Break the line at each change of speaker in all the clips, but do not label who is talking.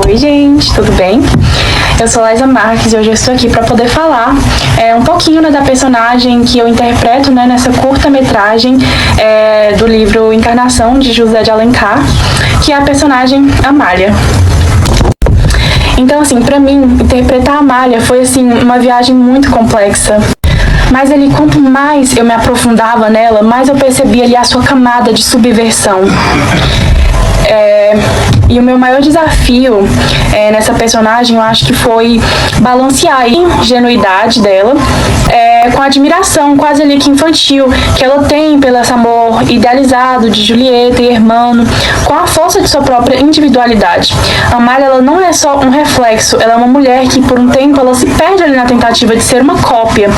Oi, gente, tudo bem? Eu sou Laísa Marques e hoje eu estou aqui para poder falar um pouquinho, né, da personagem que eu interpreto, né, nessa curta-metragem do livro Encarnação, de José de Alencar, que é a personagem Amália. Então, assim, para mim, interpretar a Amália foi, assim, uma viagem muito complexa. Mas ali, quanto mais eu me aprofundava nela, mais eu percebia ali a sua camada de subversão. E o meu maior desafio nessa personagem, eu acho que foi balancear a ingenuidade dela com a admiração quase ali que infantil que ela tem pelo esse amor idealizado de Julieta e Hermano, com a força de sua própria individualidade. Amália, ela não é só um reflexo, ela é uma mulher que por um tempo ela se perde ali na tentativa de ser uma cópia,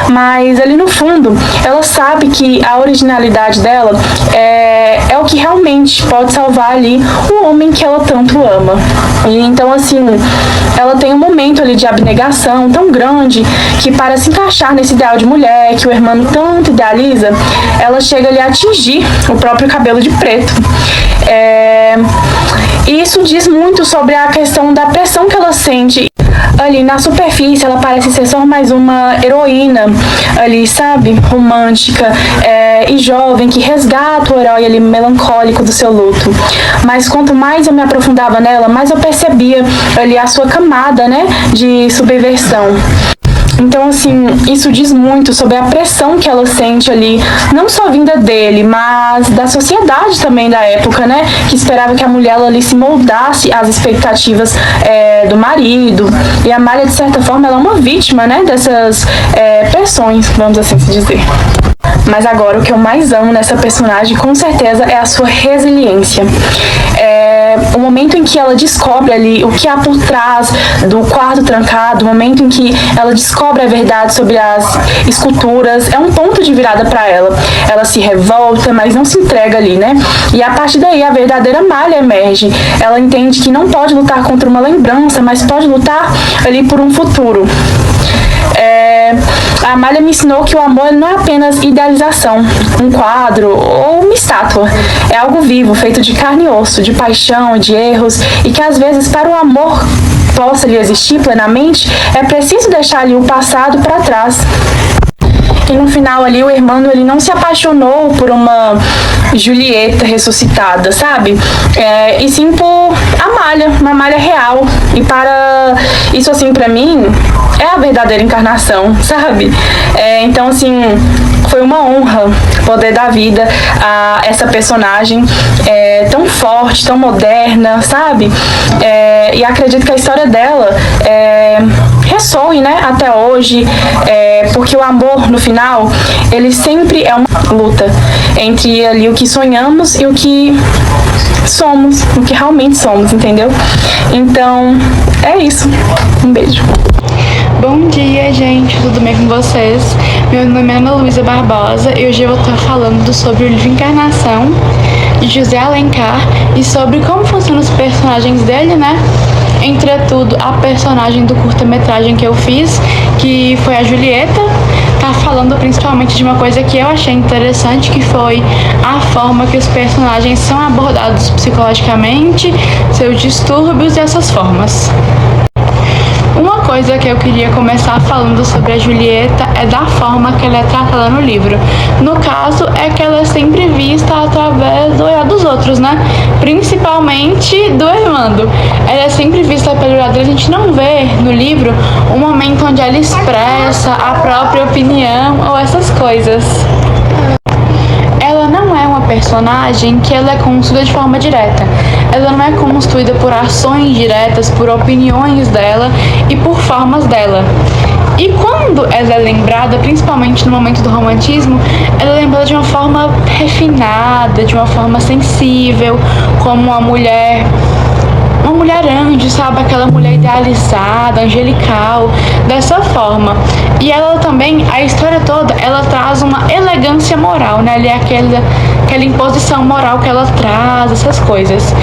mas ali no fundo ela sabe que a originalidade dela é o que realmente pode salvar ali o homem que ela tanto ama. E então, assim, ela tem um momento ali de abnegação tão grande que, para se encaixar nesse ideal de mulher que o Hermano tanto idealiza, ela chega ali a atingir o próprio cabelo de preto. E isso diz muito sobre a questão da pressão que ela sente. Ali na superfície ela parece ser só mais uma heroína ali, sabe, romântica e jovem, que resgata o herói ali melancólico do seu luto. Mas quanto mais eu me aprofundava nela, mais eu percebia ali a sua camada, né, de subversão. Então, assim, isso diz muito sobre a pressão que ela sente ali, não só vinda dele, mas da sociedade também da época, né? Que esperava que a mulher ali se moldasse às expectativas do marido. E a Amália, de certa forma, ela é uma vítima, né? Dessas pressões, vamos assim se dizer. Mas agora, o que eu mais amo nessa personagem, com certeza, é a sua resiliência. O momento em que ela descobre ali o que há por trás do quarto trancado, o momento em que ela descobre a verdade sobre as esculturas, é um ponto de virada para ela. Ela se revolta, mas não se entrega ali, né? E a partir daí, a verdadeira Amália emerge. Ela entende que não pode lutar contra uma lembrança, mas pode lutar ali por um futuro. A Amália me ensinou que o amor não é apenas idealização, um quadro ou uma estátua. É algo vivo, feito de carne e osso, de paixão, de erros, e que às vezes, para o amor possa lhe existir plenamente, é preciso deixar ali o passado para trás. E no final ali o Hermano, ele não se apaixonou por uma Julieta ressuscitada, sabe? E sim por Amália, uma Amália real. E para isso, assim, pra mim, é a verdadeira encarnação, sabe? Então, assim, foi uma honra poder dar vida a essa personagem tão forte, tão moderna, sabe? E acredito que a história dela ressoe, né, até hoje, porque o amor, no final, ele sempre é uma luta entre ali o que sonhamos e o que somos, o que realmente somos, entendeu? Então, é isso. Um beijo.
Bom dia, gente, tudo bem com vocês? Meu nome é Ana Luísa Barbosa e hoje eu vou estar falando sobre o livro Encarnação, de José Alencar, e sobre como funcionam os personagens dele, né? Entretudo, a personagem do curta-metragem que eu fiz, que foi a Julieta, tá falando principalmente de uma coisa que eu achei interessante, que foi a forma que os personagens são abordados psicologicamente, seus distúrbios e essas formas. Uma coisa que eu queria começar falando sobre a Julieta é da forma que ela é tratada no livro. No caso, é que ela é sempre vista através do olhar dos outros, né? Principalmente do Hermano. Ela é sempre vista pelo olhar dele. A gente não vê no livro um momento onde ela expressa a própria opinião ou essas coisas. Ela não é uma personagem que ela é construída de forma direta. Ela não é construída por ações diretas, por opiniões dela e por formas dela. E quando ela é lembrada, principalmente no momento do romantismo, ela é lembrada de uma forma refinada, de uma forma sensível, como uma mulher anjo, sabe? Aquela mulher idealizada, angelical, dessa forma. E ela também, a história toda, ela traz uma elegância moral, né? Ali é aquela imposição moral que ela traz, essas coisas.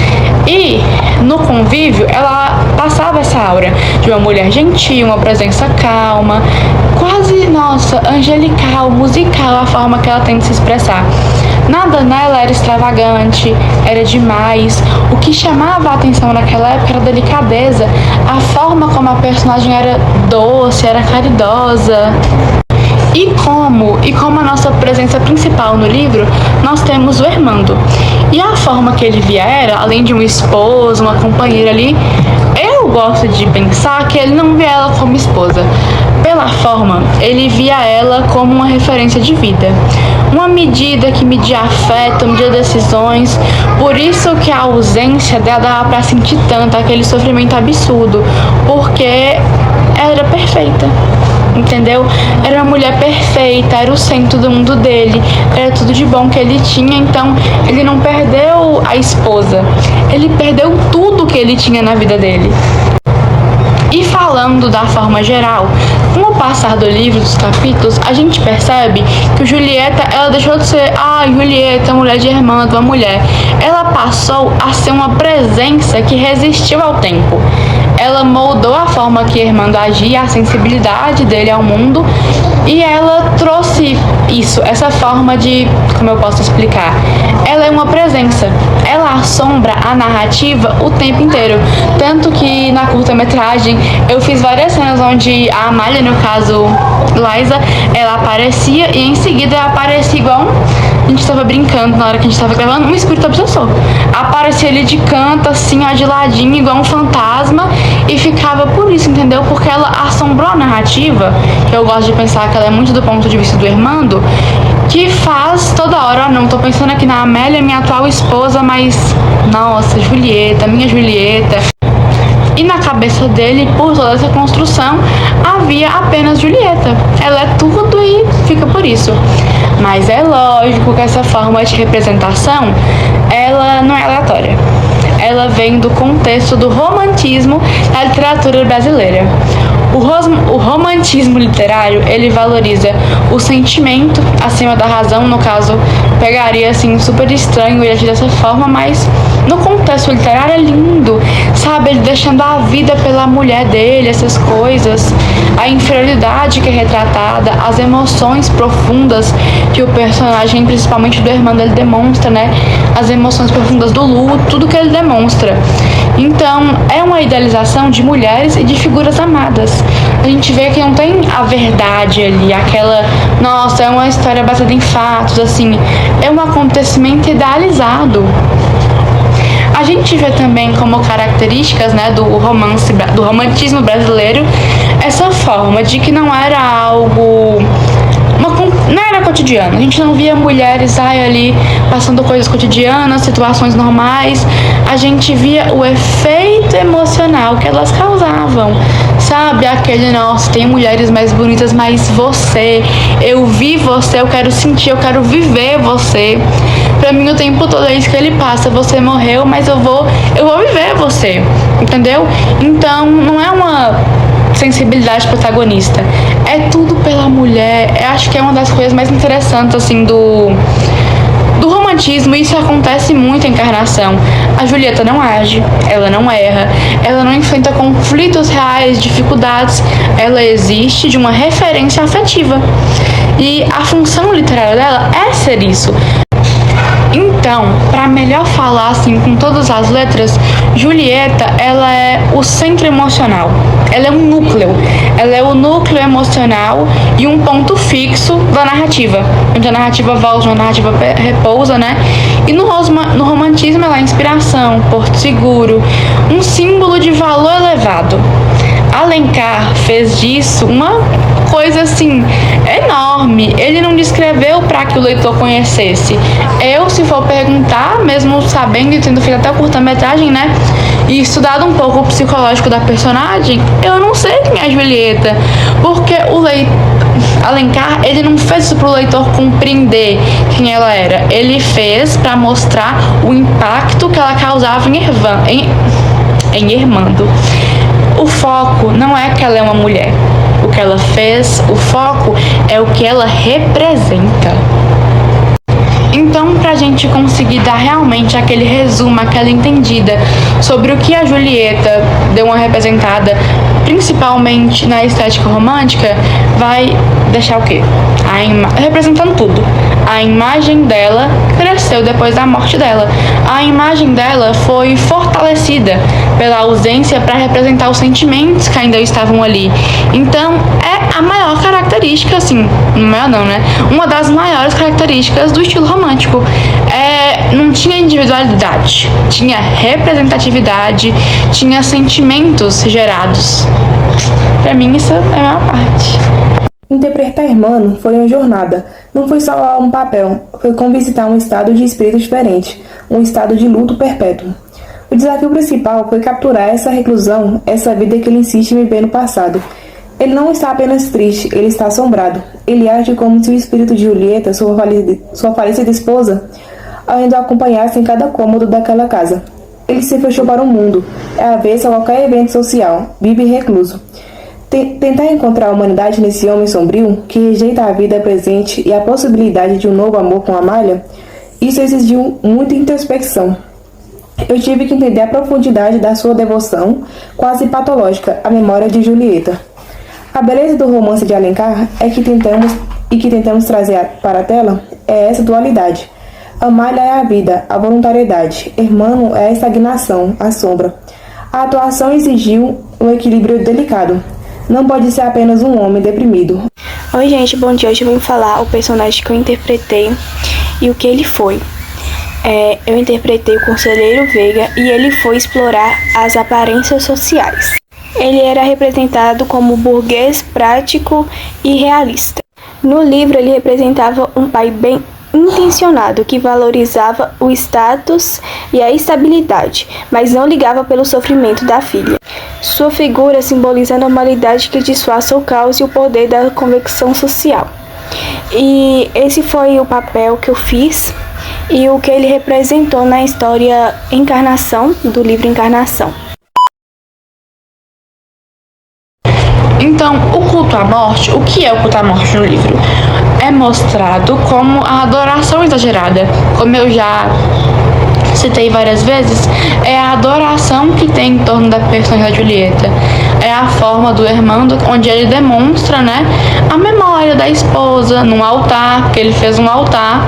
E no convívio, ela passava essa aura de uma mulher gentil, uma presença calma, quase, nossa, angelical, musical, a forma que ela tem de se expressar. Nada nela era extravagante, era demais. O que chamava a atenção naquela época era a delicadeza, a forma como a personagem era doce, era caridosa. E como a nossa presença principal no livro, nós temos o Hermando. E a forma que ele via era, além de um esposo, uma companheira ali, eu gosto de pensar que ele não via ela como esposa. Pela forma, ele via ela como uma referência de vida. Uma medida que media afeto, media decisões. Por isso que a ausência dela dava pra sentir tanto, aquele sofrimento absurdo. Porque era perfeita. Entendeu? Era uma mulher perfeita, era o centro do mundo dele, era tudo de bom que ele tinha, então ele não perdeu a esposa, ele perdeu tudo que ele tinha na vida dele. E falando da forma geral, com o passar do livro, dos capítulos, a gente percebe que o Julieta, ela deixou de ser Julieta, mulher de Hermando, uma mulher. Ela passou a ser uma presença que resistiu ao tempo. Ela moldou a forma que Hermando agia, a sensibilidade dele ao mundo, e ela trouxe isso, essa forma de, como eu posso explicar? Ela é uma presença, ela assombra a narrativa o tempo inteiro. Tanto que na curta-metragem eu fiz várias cenas onde a Amália, no caso Liza, ela aparecia e em seguida ela aparecia igual a gente tava brincando na hora que a gente tava gravando, um espírito obsessor. Aparecia ele de canto, assim, ó, de ladinho, igual um fantasma, e ficava por isso, entendeu? Porque ela assombrou a narrativa, que eu gosto de pensar que ela é muito do ponto de vista do Hermando, que faz toda hora, não, tô pensando aqui na Amélia, minha atual esposa, mas, nossa, Julieta, minha Julieta. E na cabeça dele, por toda essa construção, havia apenas Julieta. Ela é tudo e fica por isso. Mas é lógico que essa forma de representação, ela não é aleatória. Ela vem do contexto do romantismo na literatura brasileira. O romantismo literário, ele valoriza o sentimento acima da razão, no caso, pegaria assim, super estranho ele agir dessa forma, mas no contexto literário é lindo, sabe? Ele deixando a vida pela mulher dele, essas coisas, a inferioridade que é retratada, as emoções profundas que o personagem, principalmente do Hermando, ele demonstra, né? As emoções profundas do luto, tudo que ele demonstra. Então, é uma idealização de mulheres e de figuras amadas. A gente vê que não tem a verdade ali, aquela, nossa, é uma história baseada em fatos, assim, é um acontecimento idealizado. A gente vê também como características, né, do romantismo brasileiro, essa forma de que não era algo, não era cotidiano. A gente não via mulheres ali passando coisas cotidianas, situações normais. A gente via o efeito emocional que elas causavam, sabe? Aquele, nossa, tem mulheres mais bonitas, mas você, eu vi você, eu quero sentir, eu quero viver você. Pra mim o tempo todo é isso que ele passa, você morreu, mas eu vou viver você, entendeu? Então não é uma sensibilidade protagonista, é tudo pela mulher. Eu acho que é uma das coisas mais interessantes assim do romantismo. Isso acontece muito em Encarnação. A Julieta não age, ela não erra, ela não enfrenta conflitos reais, dificuldades, ela existe de uma referência afetiva, e a função literária dela é ser isso. Então, para melhor falar assim com todas as letras, Julieta, ela é o centro emocional. Ela é um núcleo. Ela é o núcleo emocional e um ponto fixo da narrativa. Onde a narrativa volta, a narrativa repousa, né? E no romantismo ela é inspiração, porto seguro, um símbolo de valor elevado. Alencar fez disso uma coisa assim enorme. Ele não descreveu para que o leitor conhecesse. Eu, se for perguntar, mesmo sabendo e tendo feito até curta-metragem, né, e estudado um pouco o psicológico da personagem, eu não sei quem é a Julieta, porque Alencar, ele não fez isso para o leitor compreender quem ela era. Ele fez para mostrar o impacto que ela causava em Hermando. O foco não é que ela é uma mulher. O que ela fez, o foco é o que ela representa. Então, pra gente conseguir dar realmente aquele resumo, aquela entendida sobre o que a Julieta deu uma representada, principalmente na estética romântica, vai deixar o quê? Representando tudo. A imagem dela cresceu depois da morte dela. A imagem dela foi fortalecida pela ausência para representar os sentimentos que ainda estavam ali. Então, é a maior característica, assim, maior não, né? Uma das maiores características do estilo romântico. Não tinha individualidade, tinha representatividade, tinha sentimentos gerados. Pra mim, isso é a maior parte.
Interpretar Hermano foi uma jornada, não foi só um papel, foi como visitar um estado de espírito diferente, um estado de luto perpétuo. O desafio principal foi capturar essa reclusão, essa vida que ele insiste em viver no passado. Ele não está apenas triste, ele está assombrado. Ele age como se o espírito de Julieta, sua falecida esposa, ainda o acompanhasse em cada cômodo daquela casa. Ele se fechou para o mundo, é avesso a qualquer evento social, vive recluso. Tentar encontrar a humanidade nesse homem sombrio, que rejeita a vida presente e a possibilidade de um novo amor com Amália, isso exigiu muita introspecção. Eu tive que entender a profundidade da sua devoção, quase patológica, à memória de Julieta. A beleza do romance de Alencar é que tentamos trazer para a tela é essa dualidade. Amália é a vida, a voluntariedade. Hermano é a estagnação, a sombra. A atuação exigiu um equilíbrio delicado. Não pode ser apenas um homem deprimido.
Oi, gente, bom dia. Hoje eu vim falar o personagem que eu interpretei e o que ele foi. Eu interpretei o Conselheiro Veiga e ele foi explorar as aparências sociais. Ele era representado como burguês prático e realista. No livro, ele representava um pai bem intencionado que valorizava o status e a estabilidade, mas não ligava pelo sofrimento da filha. Sua figura simboliza a normalidade que disfarça o caos e o poder da convecção social. E esse foi o papel que eu fiz e o que ele representou na história Encarnação, do livro Encarnação.
Então, o culto à morte, o que é o culto à morte no livro? É mostrado como a adoração exagerada, como eu já citei várias vezes, é a adoração que tem em torno da personagem da Julieta. É a forma do Hermando, onde ele demonstra, né, a memória da esposa num altar, porque ele fez um altar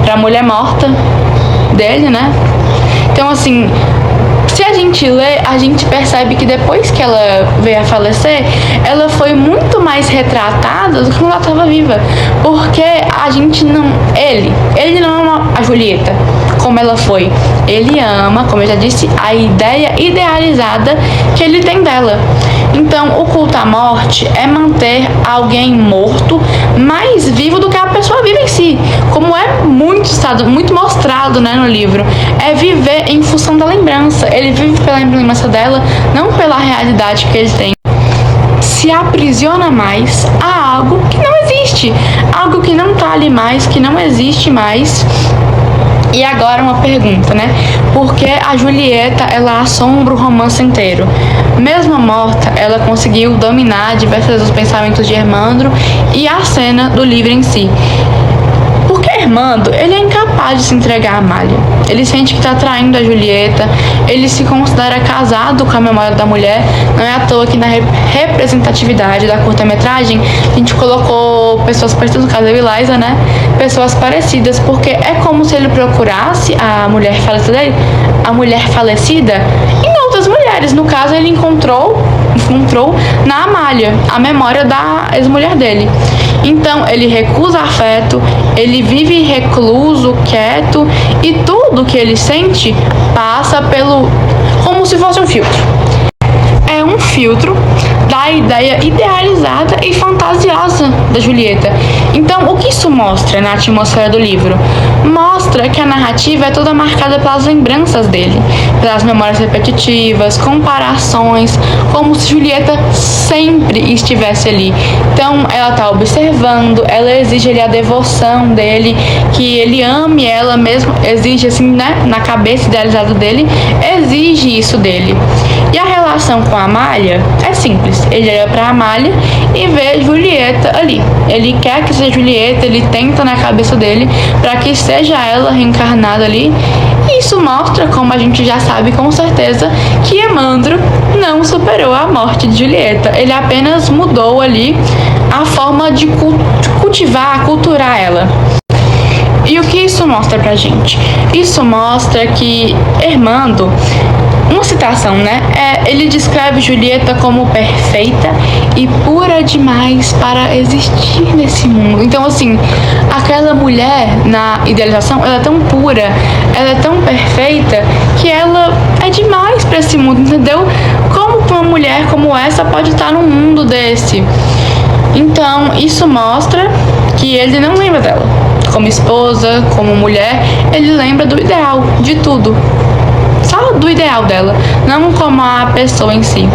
para a mulher morta dele, né? Então, assim, se a gente lê, a gente percebe que depois que ela veio a falecer, ela foi muito mais retratada do que quando ela estava viva. Porque a gente não... Ele não ama a Julieta como ela foi. Ele ama, como eu já disse, a ideia idealizada que ele tem dela. Então, o culto à morte é manter alguém morto mais vivo do que a pessoa viva em si. Como é muito mostrado, né, no livro. É viver em função da lembrança. Ele vive pela lembrança dela, não pela realidade que ele tem. Se aprisiona mais a algo que não existe. Algo que não tá ali mais, que não existe mais. E agora uma pergunta, né? Por que a Julieta, ela assombra o romance inteiro? Mesmo morta, ela conseguiu dominar diversos dos pensamentos de Hermandro e a cena do livro em si. Porque Hermando, ele é incapaz de se entregar a Amália. Ele sente que está traindo a Julieta, ele se considera casado com a memória da mulher. Não é à toa que na representatividade da curta-metragem a gente colocou pessoas parecidas, no caso da Eliza, né? Pessoas parecidas, porque é como se ele procurasse a mulher falecida em outras mulheres. No caso, ele encontrou na Amália a memória da ex-mulher dele. Então, ele recusa afeto, ele vive recluso, quieto, e tudo que ele sente passa como se fosse um filtro. É um filtro da ideia idealizada e fantasiosa da Julieta. Então, o que isso mostra na atmosfera do livro? Mostra que a narrativa é toda marcada pelas lembranças dele, pelas memórias repetitivas, comparações, como se Julieta sempre estivesse ali. Então, ela está observando, ela exige ali a devoção dele, que ele ame ela mesmo, exige assim, né, na cabeça idealizada dele, exige isso dele. E a relação com a Amália é simples. Ele olha pra Amália e vê Julieta ali. Ele quer que seja Julieta, ele tenta na cabeça dele para que seja ela reencarnada ali. E E isso mostra, como a gente já sabe com certeza, que Evandro não superou a morte de Julieta. Ele apenas mudou ali a forma de cultivar, culturar ela. E o que isso mostra pra gente? Isso mostra que Armando, uma citação, né? Ele descreve Julieta como perfeita e pura demais para existir nesse mundo. Então, assim, aquela mulher na idealização, ela é tão pura, ela é tão perfeita, que ela é demais para esse mundo, entendeu? Como uma mulher como essa pode estar num mundo desse? Então, isso mostra que ele não lembra dela. Como esposa, como mulher, ele lembra do ideal, de tudo. Só do ideal dela, não como a pessoa em si.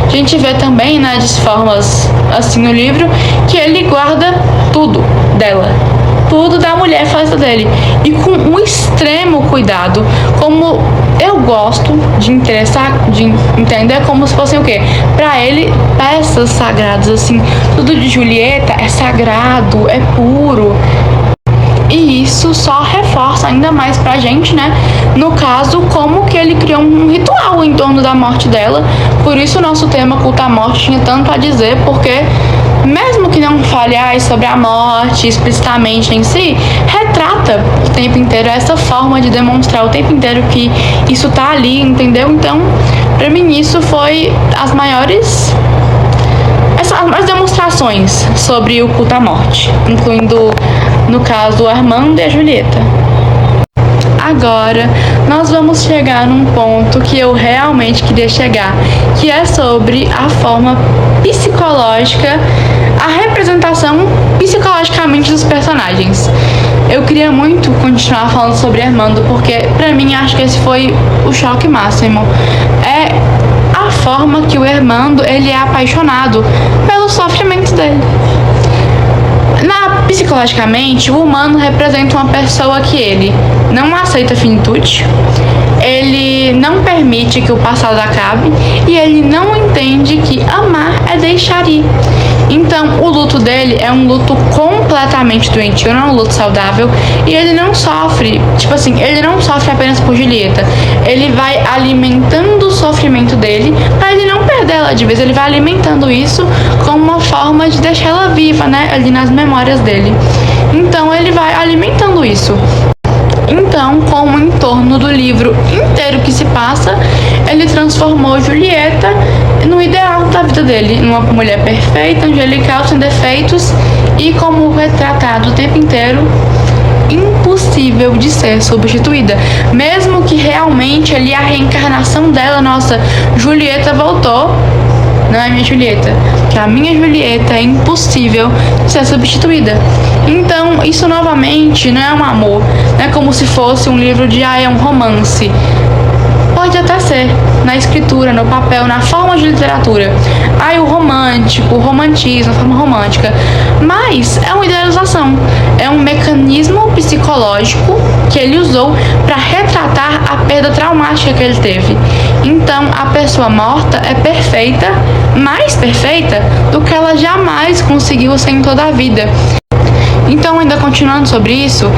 A gente vê também, né, de formas assim no livro, que ele guarda tudo dela. Tudo da mulher faz dele. E com um extremo cuidado. Como eu gosto de entender como se fossem o quê? Pra ele, peças sagradas, assim. Tudo de Julieta é sagrado, é puro. E isso só reforça ainda mais pra gente, né? No caso, como que ele criou um ritual em torno da morte dela. Por isso o nosso tema Culto à Morte tinha tanto a dizer, porque mesmo que não fale sobre a morte explicitamente em si, retrata o tempo inteiro essa forma de demonstrar o tempo inteiro que isso tá ali, entendeu? Então, pra mim isso foi as maiores demonstrações sobre o culto à morte, incluindo, no caso, o Armando e a Julieta. Agora, nós vamos chegar num ponto que eu realmente queria chegar, que é sobre a forma psicológica, a representação psicologicamente dos personagens. Eu queria muito continuar falando sobre Armando, porque, pra mim, acho que esse foi o choque máximo. É a forma que o Armando, ele é apaixonado pelo sofrimento dele. Psicologicamente, o humano representa uma pessoa que ele não aceita a finitude, ele não permite que o passado acabe e ele não entende que amar é deixar ir. Então, o luto dele é um luto completamente doentio, não é um luto saudável, e ele não sofre, ele não sofre apenas por Julieta, ele vai alimentando o sofrimento dele para ele não perder ela de vez, ele vai alimentando isso como uma forma de deixar ela viva, né, ali nas memórias dele. Então, ele vai alimentando isso. Então, como em torno do livro inteiro que se passa, ele transformou Julieta no ideal da vida dele, numa mulher perfeita, angelical, sem defeitos e, como retratado o tempo inteiro, impossível de ser substituída. Mesmo que realmente ali a reencarnação dela, nossa, Julieta voltou. Não é minha Julieta, que a minha Julieta é impossível de ser substituída. Então, isso novamente não é um amor, não é como se fosse um livro de é um romance. Pode até ser, na escritura, no papel, na forma de literatura. O romântico, o romantismo, a forma romântica. Mas é uma idealização, é um mecanismo psicológico que ele usou para retratar a perda traumática que ele teve. Então, a pessoa morta é perfeita, mais perfeita do que ela jamais conseguiu ser em toda a vida. Então, ainda continuando sobre isso,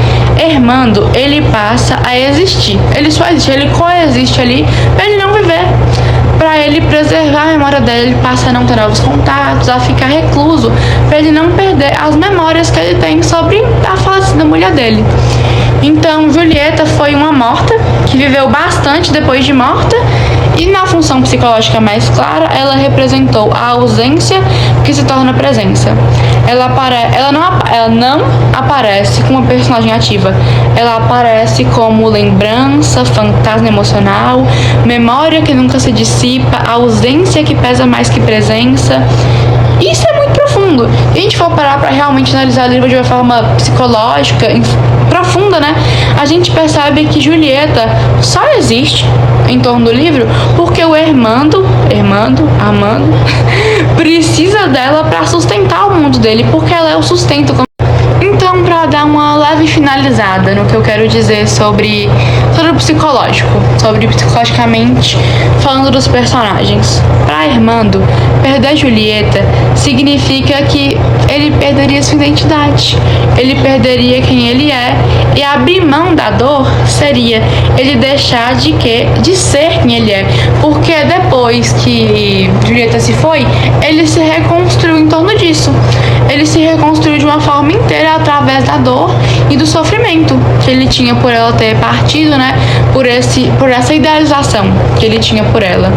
Armando, ele passa a existir. Ele só existe, ele coexiste ali para ele não viver. Para ele preservar a memória dele, ele passa a não ter novos contatos, a ficar recluso, para ele não perder as memórias que ele tem sobre a falecida mulher dele. Então, Julieta foi uma morta, que viveu bastante depois de morta, e na função psicológica mais clara, ela representou a ausência que se torna presença. Ela não aparece como uma personagem ativa, ela aparece como lembrança, fantasma emocional, memória que nunca se dissipa, ausência que pesa mais que presença. Isso é muito profundo. Se a gente for parar para realmente analisar o livro de uma forma psicológica, profunda, né? A gente percebe que Julieta só existe em torno do livro porque o Armando, precisa dela para sustentar o mundo dele, porque ela é o sustento. Então, para para dar uma leve finalizada no que eu quero dizer sobre o psicológico, sobre psicologicamente falando dos personagens. Para Armando, perder Julieta significa que ele perderia sua identidade, ele perderia quem ele é, e abrir mão da dor seria ele deixar de ser quem ele é, porque depois que Julieta se foi, ele se reconstruiu em torno disso. Ele se reconstruiu de uma forma inteira através da dor e do sofrimento que ele tinha por ela ter partido, né? Por essa idealização que ele tinha por ela.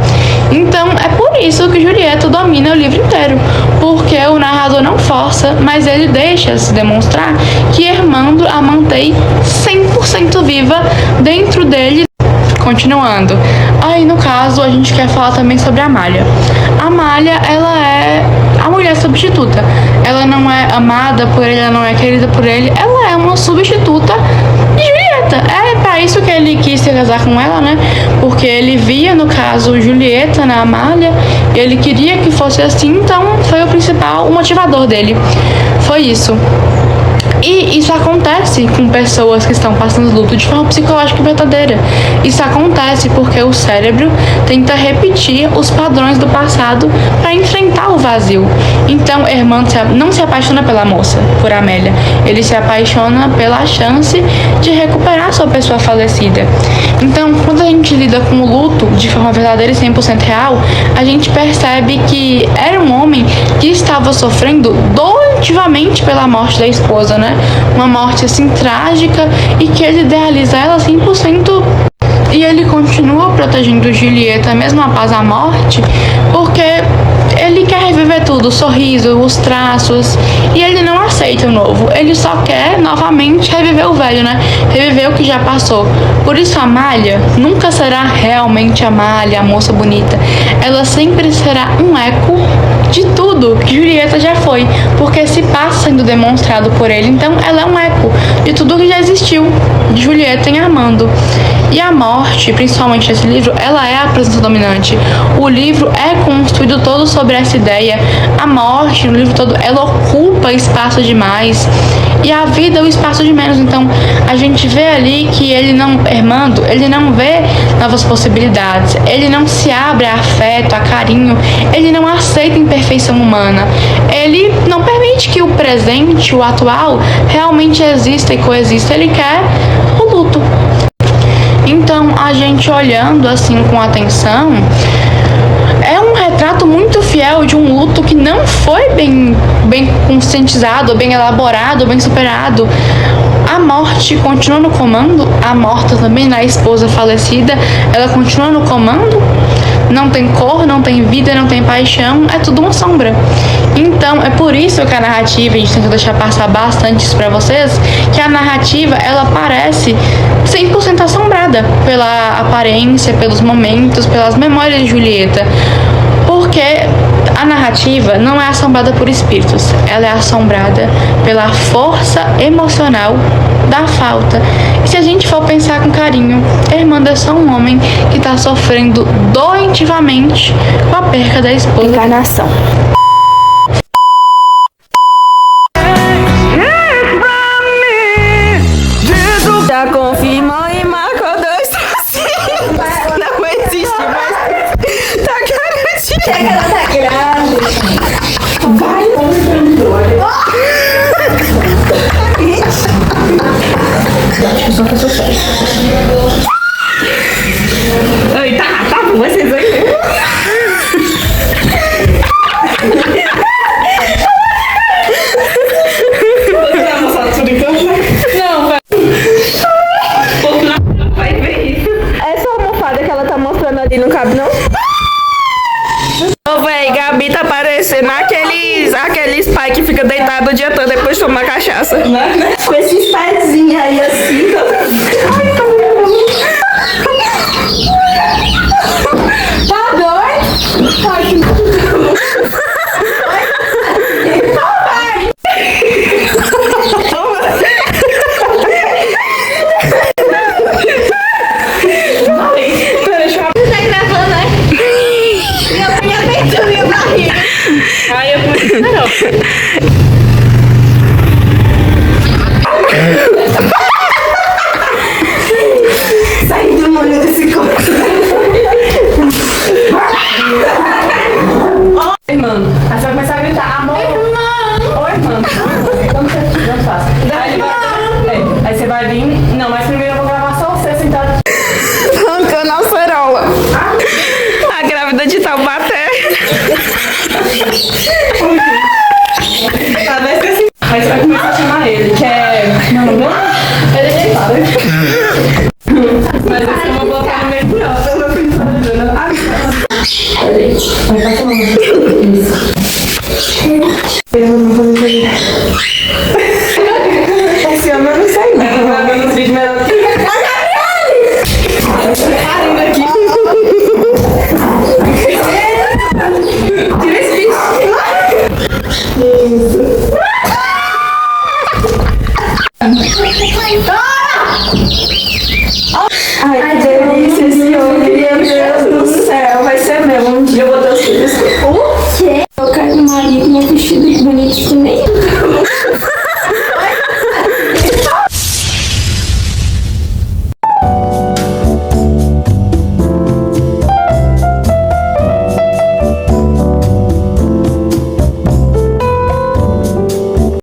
Então, é por isso que Julieta domina o livro inteiro, porque o narrador não força, mas ele deixa se demonstrar que Armando a mantém 100% viva dentro dele. Continuando, aí no caso a gente quer falar também sobre a Amália. A Amália, ela é a mulher substituta. Ela não é amada por ele, ela não é querida por ele, ela é uma substituta de Julieta. É pra isso que ele quis se casar com ela, né? Porque ele via, no caso, Julieta na Amália, e ele queria que fosse assim, então foi o motivador dele. Foi isso. E isso acontece com pessoas que estão passando luto de forma psicológica verdadeira. Isso acontece porque o cérebro tenta repetir os padrões do passado para enfrentar o vazio. Então, Armando não se apaixona pela moça, por Amélia. Ele se apaixona pela chance de recuperar sua pessoa falecida. Então, quando a gente lida com o luto de forma verdadeira e 100% real, a gente percebe que era um homem que estava sofrendo doentivamente pela morte da esposa, né? Uma morte assim trágica, e que ele idealiza ela 100%, e ele continua protegendo Julieta mesmo após a morte, porque ele quer reviver tudo, o sorriso, os traços, e ele não aceita o novo, ele só quer novamente reviver o velho, né? Reviver o que já passou. Por isso a Amália nunca será realmente a Amália, a moça bonita. Ela sempre será um eco de tudo que Julieta já foi, porque se passa sendo demonstrado por ele, então ela é um eco de tudo que já existiu de Julieta em Armando. E a morte, principalmente nesse livro, ela é a presença dominante. O livro é construído todo sobre essa ideia. A morte, no livro todo, ela ocupa espaço demais, e a vida é o espaço de menos. Então a gente vê ali que Armando, ele não vê novas possibilidades, ele não se abre a afeto, a carinho, ele não aceita a imperfeição humana, ele não permite que o presente, o atual, realmente exista e coexista, ele quer o luto. Então, a gente olhando assim com atenção, é um retrato muito fiel de um luto que não foi bem conscientizado, bem elaborado, bem superado. A morte continua no comando, a morta também, na esposa falecida, ela continua no comando. Não tem cor, não tem vida, não tem paixão, é tudo uma sombra. Então, é por isso que a narrativa, a gente tenta deixar passar bastante isso pra vocês, que a narrativa, ela parece 100% assombrada pela aparência, pelos momentos, pelas memórias de Julieta. Porque a narrativa não é assombrada por espíritos, ela é assombrada pela força emocional da falta. E se a gente for pensar com carinho, Armando é só um homem que está sofrendo doentivamente com a perca da esposa.
Encarnação.
Já confirmou e marcou 2 tracinhos. Não existe mais. Tá garantido.
É que ela tá grávida. Vai,
Oi, tá bom, vocês aí. Essa almofada que ela tá mostrando ali não cabe, não? Ô, véi, Gabi tá parecendo aqueles pai que fica deitado o dia todo depois de tomar cachaça.
com esses pezinhos aí assim. Tá doido? Ai, que Esse ano eu não sei não.
Eu não fiz melhor que
Tira esse bicho. Ai, que delícia, senhor. Meu Deus do céu. Vai ser meu. Um dia eu vou ter os filhos. O quê? Eu quero um marido, meu vestido bonito que nem eu.